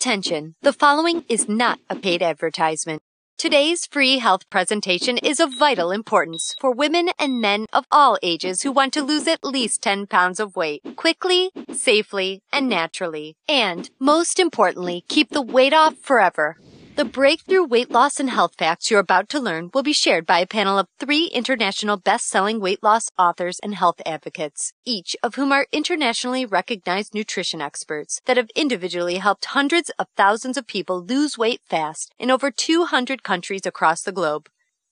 Attention, the following is not a paid advertisement. Today's free health presentation is of vital importance for women and men of all ages who want to lose at least 10 pounds of weight quickly, safely, and naturally. And, most importantly, keep the weight off forever. The breakthrough weight loss and health facts you're about to learn will be shared by a panel of 3 international best-selling weight loss authors and health advocates, each of whom are internationally recognized nutrition experts that have individually helped hundreds of thousands of people lose weight fast in over 200 countries across the globe.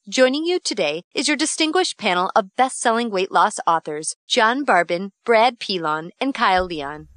Joining you today is your distinguished panel of best-selling weight loss authors, John Barbin, Brad Pilon, and Kyle Leon.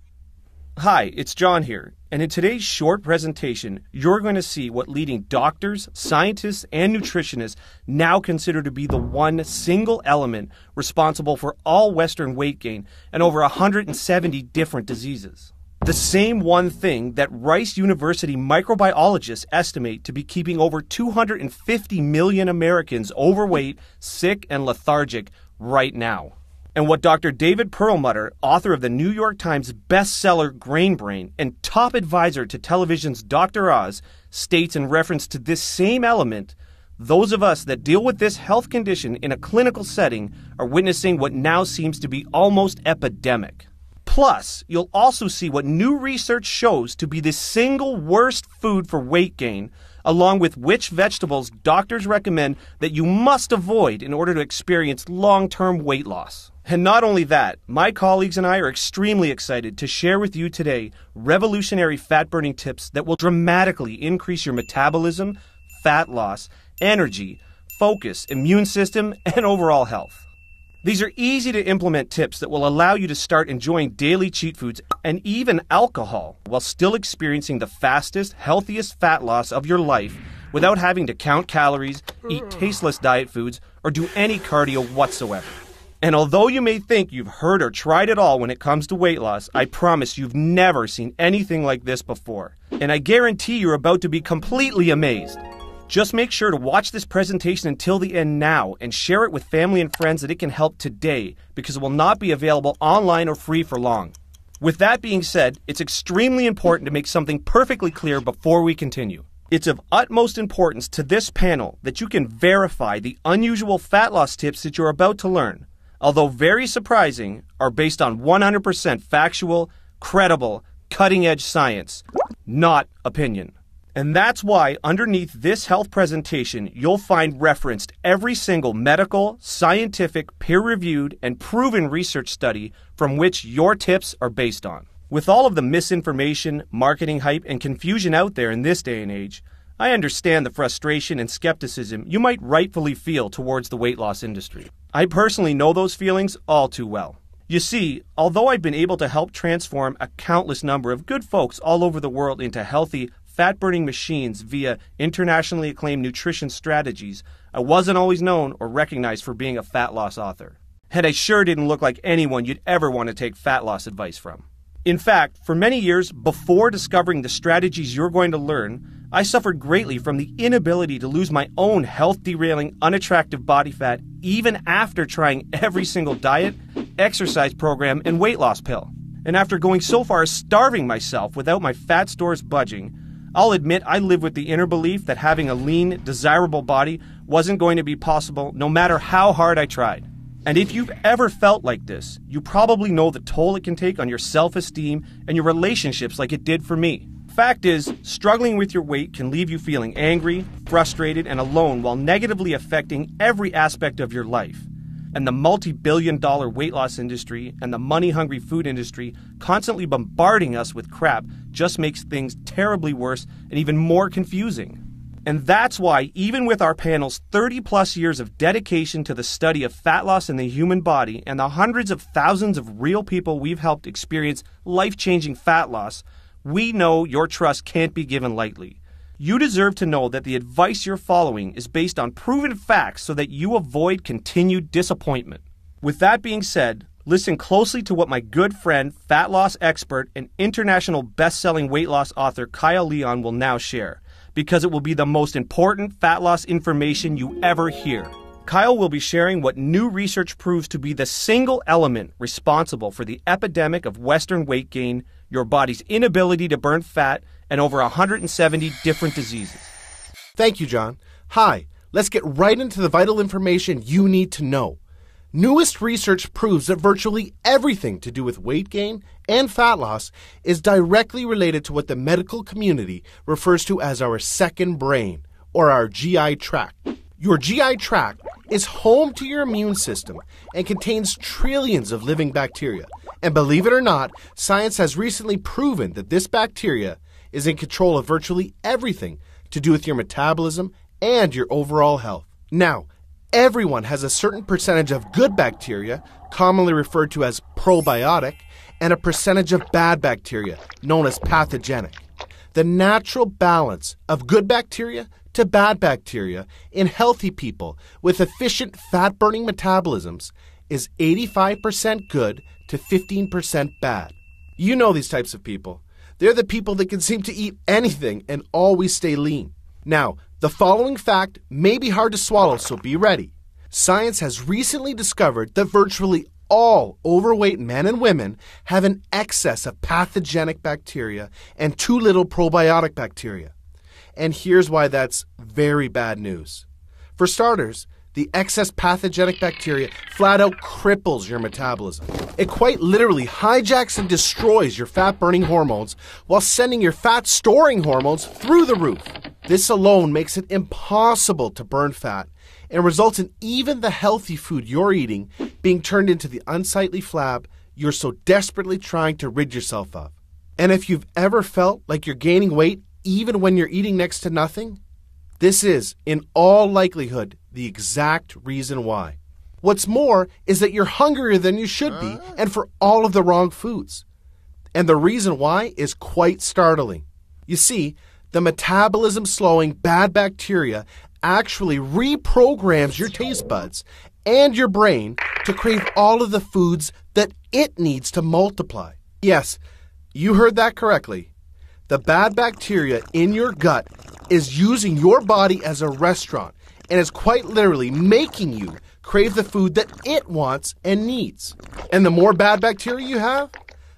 Hi, it's John here, and in today's short presentation, you're going to see what leading doctors, scientists, and nutritionists now consider to be the one single element responsible for all Western weight gain and over 170 different diseases. The same one thing that Rice University microbiologists estimate to be keeping over 250 million Americans overweight, sick, and lethargic right now. And what Dr. David Perlmutter, author of the New York Times bestseller Grain Brain and top advisor to television's Dr. Oz, states in reference to this same element, those of us that deal with this health condition in a clinical setting are witnessing what now seems to be almost epidemic. Plus, you'll also see what new research shows to be the single worst food for weight gain, along with which vegetables doctors recommend that you must avoid in order to experience long-term weight loss. And not only that, my colleagues and I are extremely excited to share with you today revolutionary fat-burning tips that will dramatically increase your metabolism, fat loss, energy, focus, immune system, and overall health. These are easy to implement tips that will allow you to start enjoying daily cheat foods and even alcohol while still experiencing the fastest, healthiest fat loss of your life without having to count calories, eat tasteless diet foods, or do any cardio whatsoever. And although you may think you've heard or tried it all when it comes to weight loss, I promise you've never seen anything like this before. And I guarantee you're about to be completely amazed. Just make sure to watch this presentation until the end now and share it with family and friends that it can help today, because it will not be available online or free for long. With that being said, it's extremely important to make something perfectly clear before we continue. It's of utmost importance to this panel that you can verify the unusual fat loss tips that you're about to learn, although very surprising, are based on 100% factual, credible, cutting-edge science, not opinion. And that's why underneath this health presentation, you'll find referenced every single medical, scientific, peer-reviewed, and proven research study from which your tips are based on. With all of the misinformation, marketing hype, and confusion out there in this day and age, I understand the frustration and skepticism you might rightfully feel towards the weight loss industry. I personally know those feelings all too well. You see, although I've been able to help transform a countless number of good folks all over the world into healthy, fat-burning machines via internationally acclaimed nutrition strategies, I wasn't always known or recognized for being a fat loss author. And I sure didn't look like anyone you'd ever want to take fat loss advice from. In fact, for many years before discovering the strategies you're going to learn, I suffered greatly from the inability to lose my own health-derailing, unattractive body fat even after trying every single diet, exercise program, and weight loss pill. And after going so far as starving myself without my fat stores budging, I'll admit I lived with the inner belief that having a lean, desirable body wasn't going to be possible no matter how hard I tried. And if you've ever felt like this, you probably know the toll it can take on your self-esteem and your relationships like it did for me. Fact is, struggling with your weight can leave you feeling angry, frustrated, and alone while negatively affecting every aspect of your life. And the multi-billion-dollar weight loss industry and the money-hungry food industry constantly bombarding us with crap just makes things terribly worse and even more confusing. And that's why, even with our panel's 30-plus years of dedication to the study of fat loss in the human body and the hundreds of thousands of real people we've helped experience life-changing fat loss, we know your trust can't be given lightly. You deserve to know that the advice you're following is based on proven facts so that you avoid continued disappointment. With that being said, listen closely to what my good friend, fat loss expert, and international best-selling weight loss author Kyle Leon will now share, because it will be the most important fat loss information you ever hear. Kyle will be sharing what new research proves to be the single element responsible for the epidemic of Western weight gain, your body's inability to burn fat, and over 170 different diseases. Thank you, John. Hi, let's get right into the vital information you need to know. Newest research proves that virtually everything to do with weight gain and fat loss is directly related to what the medical community refers to as our second brain, or our GI tract. Your GI tract is home to your immune system and contains trillions of living bacteria. And believe it or not, science has recently proven that this bacteria is in control of virtually everything to do with your metabolism and your overall health. Now, everyone has a certain percentage of good bacteria, commonly referred to as probiotic, and a percentage of bad bacteria, known as pathogenic. The natural balance of good bacteria to bad bacteria in healthy people with efficient fat-burning metabolisms is 85% good to 15% bad. You know these types of people. They're the people that can seem to eat anything and always stay lean. Now, the following fact may be hard to swallow, so be ready. Science has recently discovered that virtually all overweight men and women have an excess of pathogenic bacteria and too little probiotic bacteria. And here's why that's very bad news. For starters, the excess pathogenic bacteria flat out cripples your metabolism. It quite literally hijacks and destroys your fat-burning hormones while sending your fat-storing hormones through the roof. This alone makes it impossible to burn fat and results in even the healthy food you're eating being turned into the unsightly flab you're so desperately trying to rid yourself of. And if you've ever felt like you're gaining weight even when you're eating next to nothing, this is, in all likelihood, the exact reason why. What's more is that you're hungrier than you should be and for all of the wrong foods. And the reason why is quite startling. You see, the metabolism-slowing bad bacteria actually reprograms your taste buds and your brain to crave all of the foods that it needs to multiply. Yes, you heard that correctly. The bad bacteria in your gut is using your body as a restaurant and is quite literally making you crave the food that it wants and needs. And the more bad bacteria you have,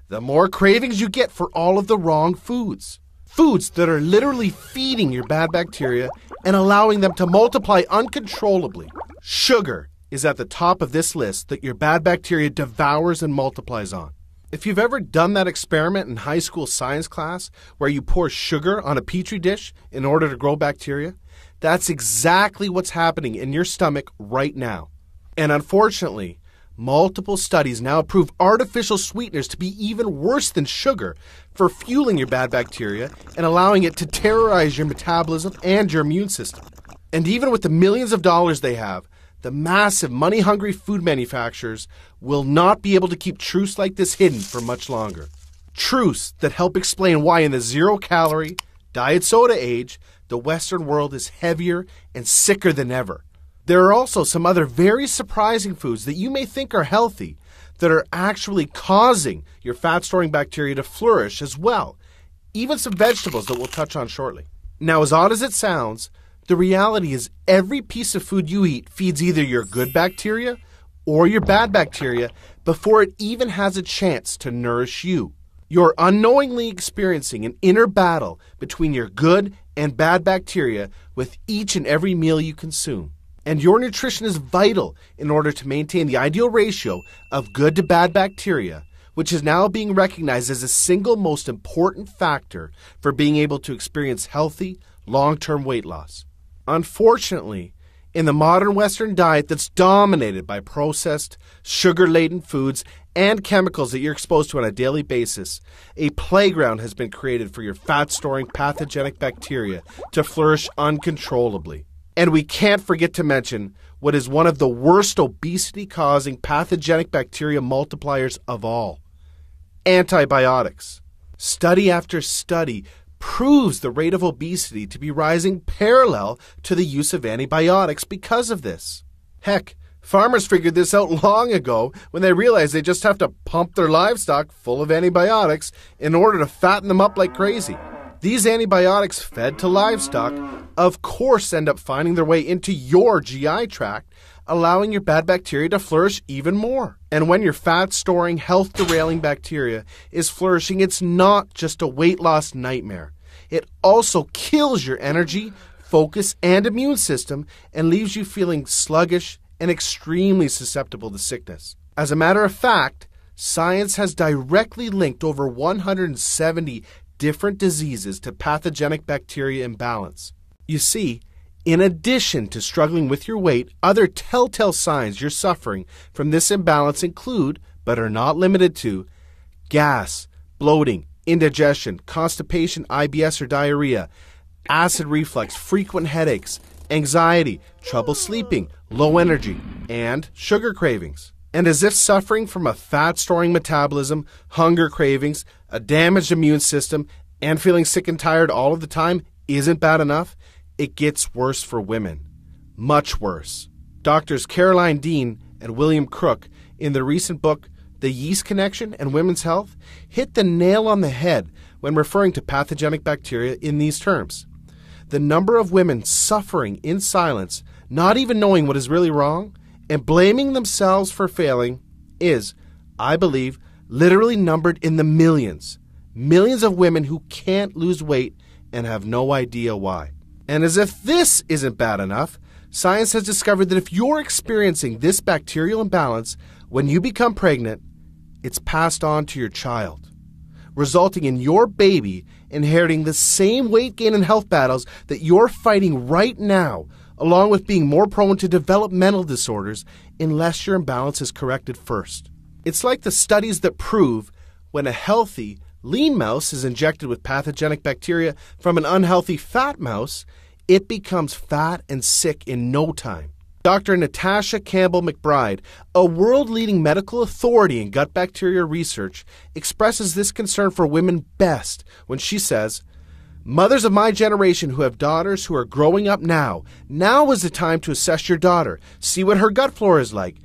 the more cravings you get for all of the wrong foods. Foods that are literally feeding your bad bacteria and allowing them to multiply uncontrollably. Sugar is at the top of this list that your bad bacteria devours and multiplies on. If you've ever done that experiment in high school science class where you pour sugar on a petri dish in order to grow bacteria, that's exactly what's happening in your stomach right now. And unfortunately, multiple studies now prove artificial sweeteners to be even worse than sugar for fueling your bad bacteria and allowing it to terrorize your metabolism and your immune system. And even with the millions of dollars they have, the massive money-hungry food manufacturers will not be able to keep truths like this hidden for much longer. Truths that help explain why in the zero-calorie, diet soda age, the Western world is heavier and sicker than ever. There are also some other very surprising foods that you may think are healthy that are actually causing your fat-storing bacteria to flourish as well. Even some vegetables that we'll touch on shortly. Now, as odd as it sounds, the reality is every piece of food you eat feeds either your good bacteria or your bad bacteria before it even has a chance to nourish you. You're unknowingly experiencing an inner battle between your good and bad bacteria with each and every meal you consume. And your nutrition is vital in order to maintain the ideal ratio of good to bad bacteria, which is now being recognized as the single most important factor for being able to experience healthy, long-term weight loss. Unfortunately, in the modern Western diet that's dominated by processed, sugar-laden foods and chemicals that you're exposed to on a daily basis, a playground has been created for your fat-storing pathogenic bacteria to flourish uncontrollably. And we can't forget to mention what is one of the worst obesity-causing pathogenic bacteria multipliers of all: antibiotics. Study after study proves the rate of obesity to be rising parallel to the use of antibiotics because of this. Heck, farmers figured this out long ago when they realized they just have to pump their livestock full of antibiotics in order to fatten them up like crazy. These antibiotics fed to livestock, of course, end up finding their way into your GI tract, allowing your bad bacteria to flourish even more. And when your fat-storing, health-derailing bacteria is flourishing, it's not just a weight loss nightmare. it also kills your energy, focus, and immune system and leaves you feeling sluggish and extremely susceptible to sickness. As a matter of fact, science has directly linked over 170 different diseases to pathogenic bacteria imbalance. You see, in addition to struggling with your weight, other telltale signs you're suffering from this imbalance include, but are not limited to, gas, bloating, indigestion, constipation, IBS or diarrhea, acid reflux, frequent headaches, anxiety, trouble sleeping, low energy, and sugar cravings. And as if suffering from a fat-storing metabolism, hunger cravings, a damaged immune system, and feeling sick and tired all of the time isn't bad enough, it gets worse for women. Much worse. Doctors Caroline Dean and William Crook, in their recent book, The Yeast Connection and Women's Health, hit the nail on the head when referring to pathogenic bacteria in these terms. The number of women suffering in silence, not even knowing what is really wrong, and blaming themselves for failing is, I believe, literally numbered in the millions. Millions of women who can't lose weight and have no idea why. And as if this isn't bad enough, science has discovered that if you're experiencing this bacterial imbalance when you become pregnant, it's passed on to your child, resulting in your baby inheriting the same weight gain and health battles that you're fighting right now, along with being more prone to developmental disorders unless your imbalance is corrected first. It's like the studies that prove when a healthy, lean mouse is injected with pathogenic bacteria from an unhealthy fat mouse, it becomes fat and sick in no time. Dr. Natasha Campbell McBride, a world-leading medical authority in gut bacteria research, expresses this concern for women best when she says, "Mothers of my generation who have daughters who are growing up now is the time to assess your daughter, see what her gut flora is like.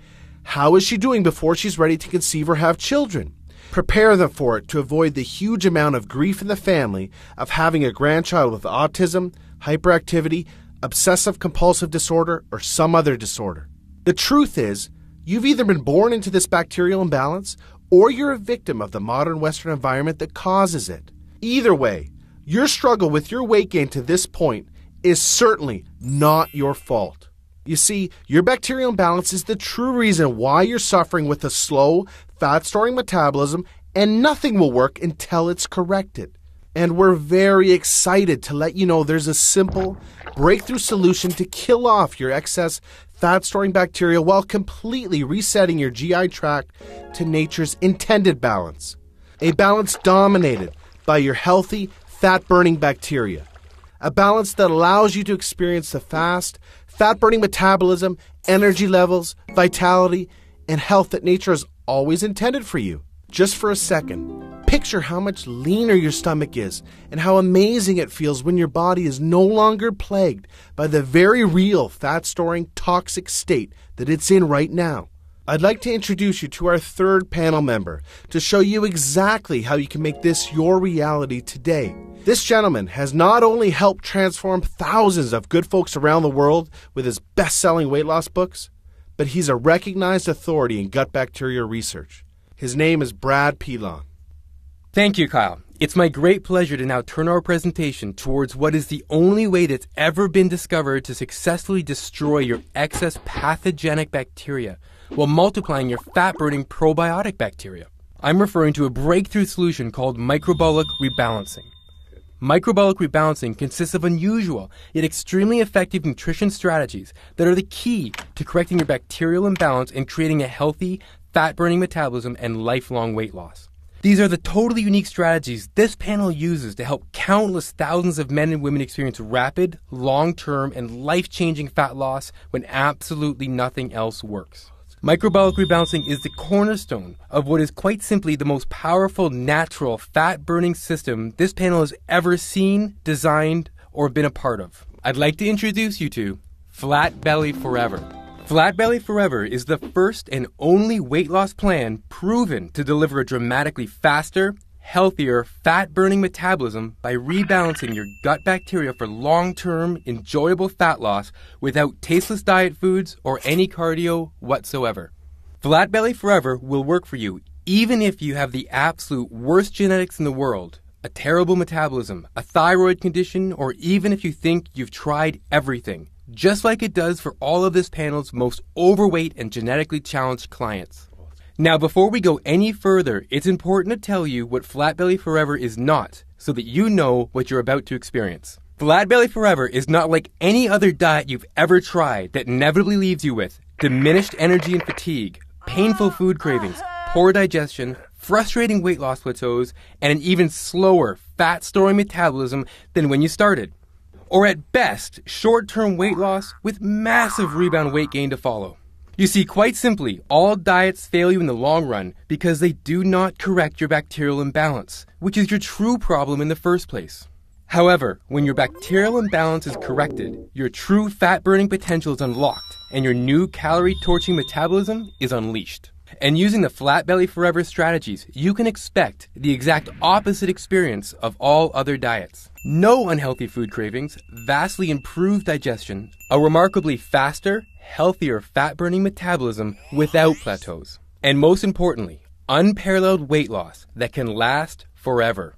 How is she doing before she's ready to conceive or have children? Prepare them for it to avoid the huge amount of grief in the family of having a grandchild with autism, hyperactivity, obsessive-compulsive disorder, or some other disorder. The truth is, you've either been born into this bacterial imbalance or you're a victim of the modern Western environment that causes it. Either way, your struggle with your weight gain to this point is certainly not your fault. You see, your bacterial imbalance is the true reason why you're suffering with a slow, fat-storing metabolism, and nothing will work until it's corrected. And we're very excited to let you know there's a simple, breakthrough solution to kill off your excess fat-storing bacteria while completely resetting your GI tract to nature's intended balance. A balance dominated by your healthy, fat-burning bacteria. A balance that allows you to experience the fast, fat-burning metabolism, energy levels, vitality, and health that nature has always intended for you. Just for a second, picture how much leaner your stomach is and how amazing it feels when your body is no longer plagued by the very real fat-storing toxic state that it's in right now. I'd like to introduce you to our third panel member to show you exactly how you can make this your reality today. This gentleman has not only helped transform thousands of good folks around the world with his best-selling weight loss books, but he's a recognized authority in gut bacteria research. His name is Brad Pilon. Thank you, Kyle. It's my great pleasure to now turn our presentation towards what is the only way that's ever been discovered to successfully destroy your excess pathogenic bacteria while multiplying your fat-burning probiotic bacteria. I'm referring to a breakthrough solution called microbiologic rebalancing. Microbiologic rebalancing consists of unusual yet extremely effective nutrition strategies that are the key to correcting your bacterial imbalance and creating a healthy, fat-burning metabolism and lifelong weight loss. These are the totally unique strategies this panel uses to help countless thousands of men and women experience rapid, long-term, and life-changing fat loss when absolutely nothing else works. Microbiologic rebalancing is the cornerstone of what is quite simply the most powerful, natural, fat-burning system this panel has ever seen, designed, or been a part of. I'd like to introduce you to Flat Belly Forever. Flat Belly Forever is the first and only weight loss plan proven to deliver a dramatically faster, healthier, fat-burning metabolism by rebalancing your gut bacteria for long-term, enjoyable fat loss without tasteless diet foods or any cardio whatsoever. Flat Belly Forever will work for you even if you have the absolute worst genetics in the world, a terrible metabolism, a thyroid condition, or even if you think you've tried everything, just like it does for all of this panel's most overweight and genetically challenged clients. Now, before we go any further, it's important to tell you what Flat Belly Forever is not, so that you know what you're about to experience. Flat Belly Forever is not like any other diet you've ever tried that inevitably leaves you with diminished energy and fatigue, painful food cravings, poor digestion, frustrating weight loss plateaus, and an even slower fat-storing metabolism than when you started. Or at best, short-term weight loss with massive rebound weight gain to follow. You see, quite simply, all diets fail you in the long run because they do not correct your bacterial imbalance, which is your true problem in the first place. However, when your bacterial imbalance is corrected, your true fat-burning potential is unlocked, and your new calorie-torching metabolism is unleashed. And using the Flat Belly Forever strategies, you can expect the exact opposite experience of all other diets. No unhealthy food cravings, vastly improved digestion, a remarkably faster, healthier fat-burning metabolism without plateaus. And most importantly, unparalleled weight loss that can last forever.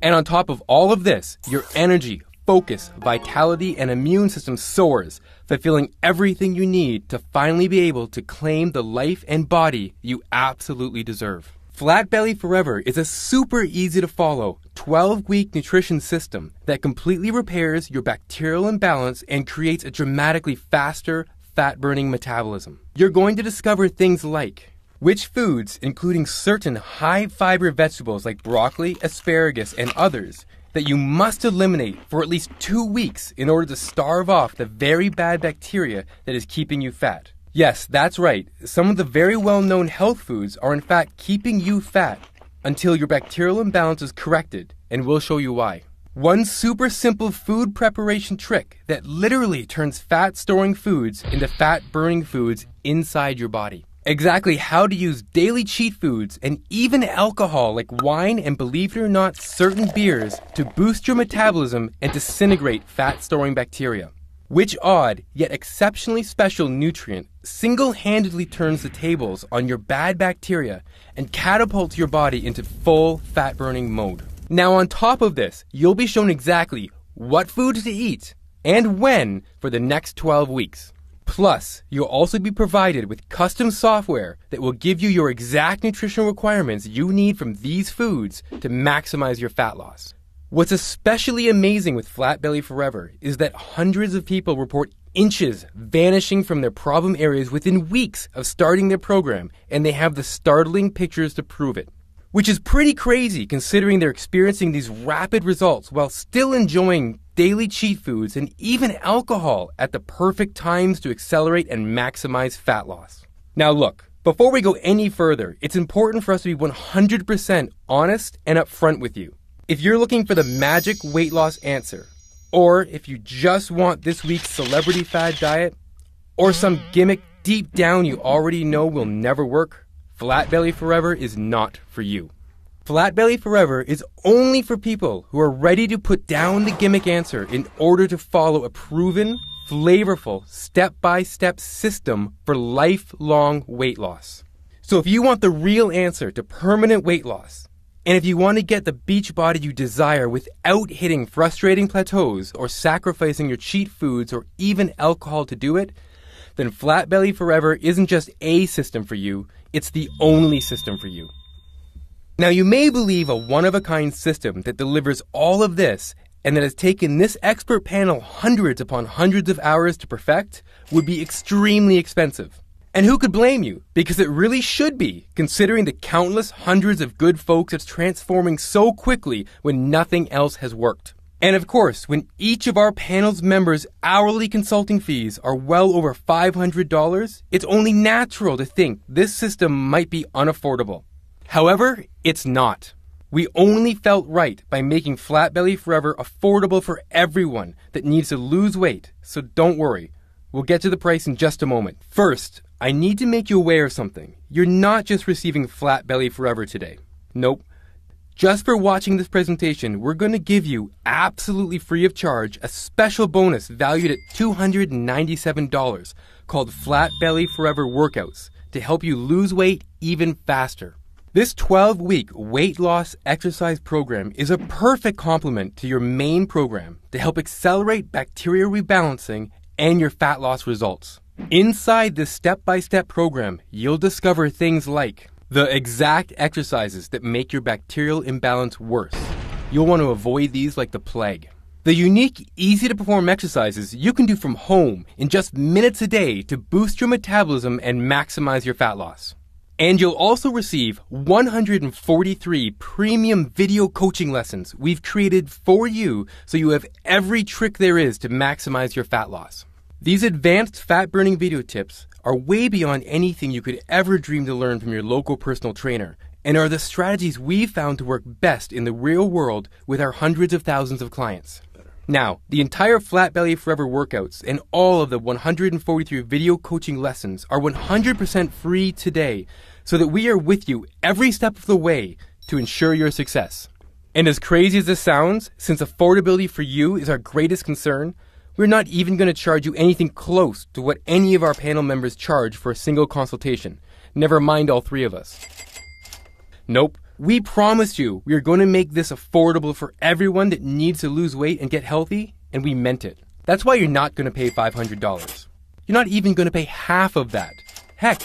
And on top of all of this, your energy, focus, vitality, and immune system soars, fulfilling everything you need to finally be able to claim the life and body you absolutely deserve. Flat Belly Forever is a super easy to follow 12-week nutrition system that completely repairs your bacterial imbalance and creates a dramatically faster, fat-burning metabolism. You're going to discover things like which foods, including certain high-fiber vegetables like broccoli, asparagus, and others, that you must eliminate for at least 2 weeks in order to starve off the very bad bacteria that is keeping you fat. Yes, that's right. Some of the very well-known health foods are in fact keeping you fat until your bacterial imbalance is corrected, and we'll show you why. One super simple food preparation trick that literally turns fat-storing foods into fat-burning foods inside your body. Exactly how to use daily cheat foods and even alcohol like wine and, believe it or not, certain beers to boost your metabolism and disintegrate fat-storing bacteria. Which odd, yet exceptionally special nutrient single-handedly turns the tables on your bad bacteria and catapults your body into full fat-burning mode. Now on top of this, you'll be shown exactly what foods to eat and when for the next 12 weeks. Plus, you'll also be provided with custom software that will give you your exact nutritional requirements you need from these foods to maximize your fat loss. What's especially amazing with Flat Belly Forever is that hundreds of people report inches vanishing from their problem areas within weeks of starting their program, and they have the startling pictures to prove it. Which is pretty crazy considering they're experiencing these rapid results while still enjoying daily cheat foods and even alcohol at the perfect times to accelerate and maximize fat loss. Now look, before we go any further, it's important for us to be 100% honest and upfront with you. If you're looking for the magic weight loss answer, or if you just want this week's celebrity fad diet, or some gimmick deep down you already know will never work, Flat Belly Forever is not for you. Flat Belly Forever is only for people who are ready to put down the gimmick answer in order to follow a proven, flavorful, step-by-step system for lifelong weight loss. So if you want the real answer to permanent weight loss, and if you want to get the beach body you desire without hitting frustrating plateaus or sacrificing your cheat foods or even alcohol to do it, then Flat Belly Forever isn't just a system for you, it's the only system for you. Now, you may believe a one-of-a-kind system that delivers all of this and that has taken this expert panel hundreds upon hundreds of hours to perfect would be extremely expensive. And who could blame you? Because it really should be, considering the countless hundreds of good folks it's transforming so quickly when nothing else has worked. And of course, when each of our panel's members' hourly consulting fees are well over $500, it's only natural to think this system might be unaffordable. However, it's not. We only felt right by making Flat Belly Forever affordable for everyone that needs to lose weight, so don't worry. We'll get to the price in just a moment. First, I need to make you aware of something. You're not just receiving Flat Belly Forever today. Nope. Just for watching this presentation, we're going to give you, absolutely free of charge, a special bonus valued at $297 called Flat Belly Forever Workouts to help you lose weight even faster. This 12-week weight loss exercise program is a perfect complement to your main program to help accelerate bacteria rebalancing and your fat loss results. Inside this step-by-step program, you'll discover things like the exact exercises that make your bacterial imbalance worse. You'll want to avoid these like the plague. The unique, easy-to-perform exercises you can do from home in just minutes a day to boost your metabolism and maximize your fat loss. And you'll also receive 143 premium video coaching lessons we've created for you so you have every trick there is to maximize your fat loss. These advanced fat-burning video tips are way beyond anything you could ever dream to learn from your local personal trainer and are the strategies we've found to work best in the real world with our hundreds of thousands of clients. Now, the entire Flat Belly Forever workouts and all of the 143 video coaching lessons are 100% free today so that we are with you every step of the way to ensure your success. And as crazy as this sounds, since affordability for you is our greatest concern, we're not even going to charge you anything close to what any of our panel members charge for a single consultation, never mind all three of us. Nope. We promised you we are going to make this affordable for everyone that needs to lose weight and get healthy, and we meant it. That's why you're not going to pay $500. You're not even going to pay half of that. Heck,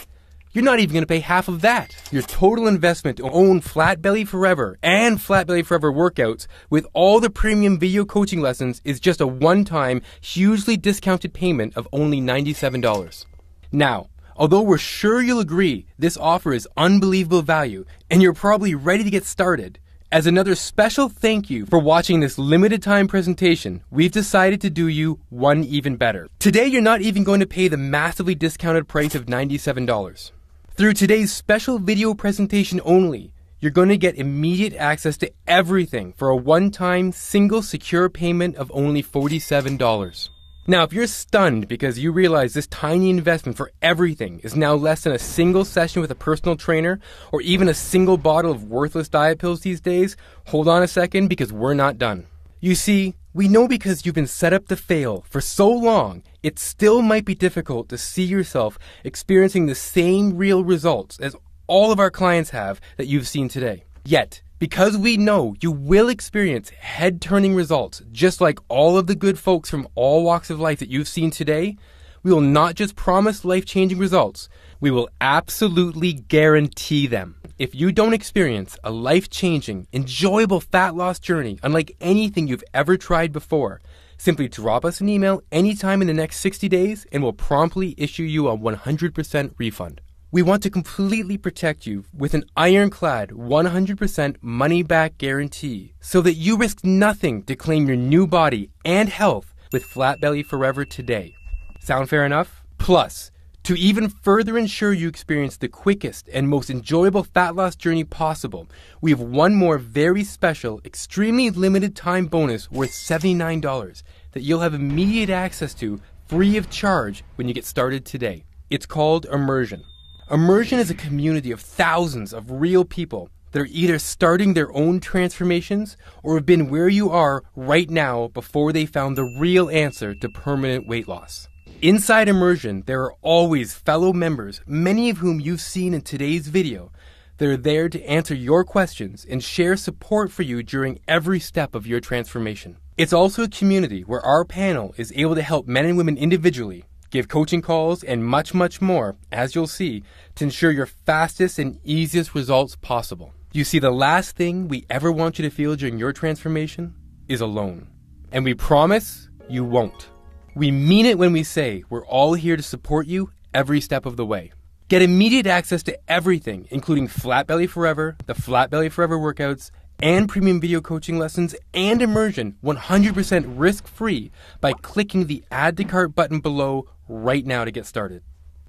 you're not even going to pay half of that. Your total investment to own Flat Belly Forever and Flat Belly Forever workouts with all the premium video coaching lessons is just a one-time, hugely discounted payment of only $97. Now, although we're sure you'll agree this offer is unbelievable value and you're probably ready to get started, as another special thank you for watching this limited time presentation, we've decided to do you one even better. Today you're not even going to pay the massively discounted price of $97. Through today's special video presentation only, you're going to get immediate access to everything for a one-time single secure payment of only $47. Now, if you're stunned because you realize this tiny investment for everything is now less than a single session with a personal trainer or even a single bottle of worthless diet pills these days, hold on a second because we're not done. You see, we know because you've been set up to fail for so long, it still might be difficult to see yourself experiencing the same real results as all of our clients have that you've seen today. Yet, because we know you will experience head-turning results just like all of the good folks from all walks of life that you've seen today, we will not just promise life-changing results, we will absolutely guarantee them. If you don't experience a life-changing, enjoyable fat loss journey unlike anything you've ever tried before, simply drop us an email anytime in the next 60 days and we'll promptly issue you a 100% refund. We want to completely protect you with an ironclad 100% money-back guarantee so that you risk nothing to claim your new body and health with Flat Belly Forever today. Sound fair enough? Plus, to even further ensure you experience the quickest and most enjoyable fat loss journey possible, we have one more very special, extremely limited time bonus worth $79 that you'll have immediate access to free of charge when you get started today. It's called Immersion. Immersion is a community of thousands of real people that are either starting their own transformations or have been where you are right now before they found the real answer to permanent weight loss. Inside Immersion, there are always fellow members, many of whom you've seen in today's video, that are there to answer your questions and share support for you during every step of your transformation. It's also a community where our panel is able to help men and women individually, give coaching calls, and much, much more, as you'll see, to ensure your fastest and easiest results possible. You see, the last thing we ever want you to feel during your transformation is alone. And we promise you won't. We mean it when we say we're all here to support you every step of the way. Get immediate access to everything, including Flat Belly Forever, the Flat Belly Forever workouts, and premium video coaching lessons and Immersion 100% risk-free by clicking the Add to Cart button below right now to get started.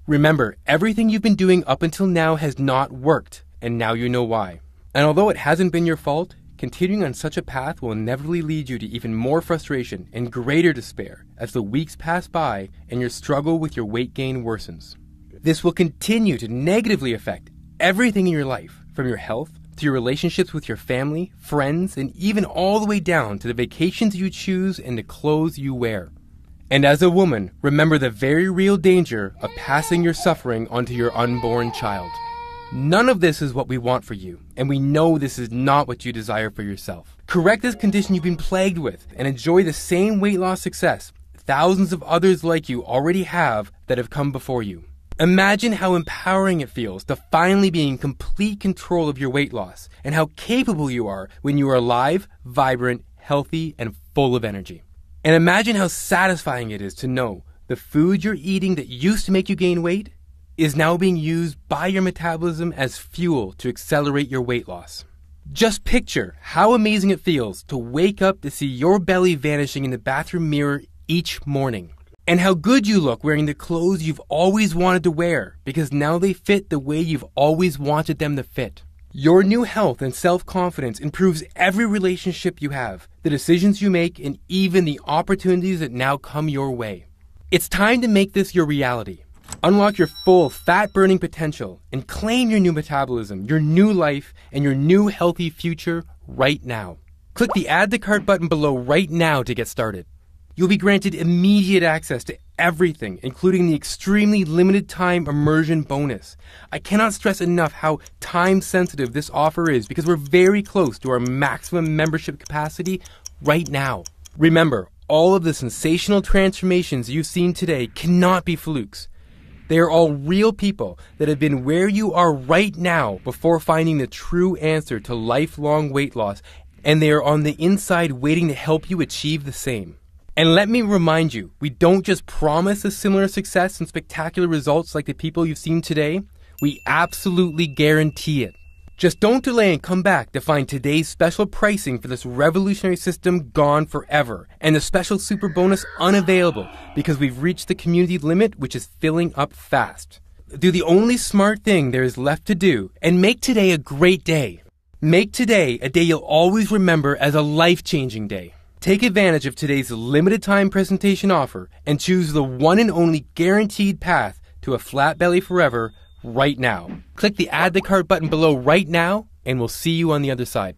Remember, everything you've been doing up until now has not worked, and now you know why. And although it hasn't been your fault, continuing on such a path will inevitably lead you to even more frustration and greater despair as the weeks pass by and your struggle with your weight gain worsens. This will continue to negatively affect everything in your life, from your health to your relationships with your family, friends, and even all the way down to the vacations you choose and the clothes you wear. And as a woman, remember the very real danger of passing your suffering onto your unborn child. None of this is what we want for you, and we know this is not what you desire for yourself. Correct this condition you've been plagued with and enjoy the same weight loss success thousands of others like you already have that have come before you. Imagine how empowering it feels to finally be in complete control of your weight loss and how capable you are when you are alive, vibrant, healthy, and full of energy. And imagine how satisfying it is to know the food you're eating that used to make you gain weight is now being used by your metabolism as fuel to accelerate your weight loss. Just picture how amazing it feels to wake up to see your belly vanishing in the bathroom mirror each morning. And how good you look wearing the clothes you've always wanted to wear because now they fit the way you've always wanted them to fit. Your new health and self-confidence improves every relationship you have, the decisions you make, and even the opportunities that now come your way. It's time to make this your reality. Unlock your full fat-burning potential and claim your new metabolism, your new life, and your new healthy future right now. Click the Add to Cart button below right now to get started. You'll be granted immediate access to everything, including the extremely limited time immersion bonus. I cannot stress enough how time sensitive this offer is because we're very close to our maximum membership capacity right now. Remember, all of the sensational transformations you've seen today cannot be flukes. They are all real people that have been where you are right now before finding the true answer to lifelong weight loss, and they are on the inside waiting to help you achieve the same. And let me remind you, we don't just promise a similar success and spectacular results like the people you've seen today, we absolutely guarantee it. Just don't delay and come back to find today's special pricing for this revolutionary system gone forever, and the special super bonus unavailable because we've reached the community limit, which is filling up fast. Do the only smart thing there is left to do and make today a great day. Make today a day you'll always remember as a life-changing day. Take advantage of today's limited time presentation offer and choose the one and only guaranteed path to a flat belly forever right now. Click the Add to Cart button below right now and we'll see you on the other side.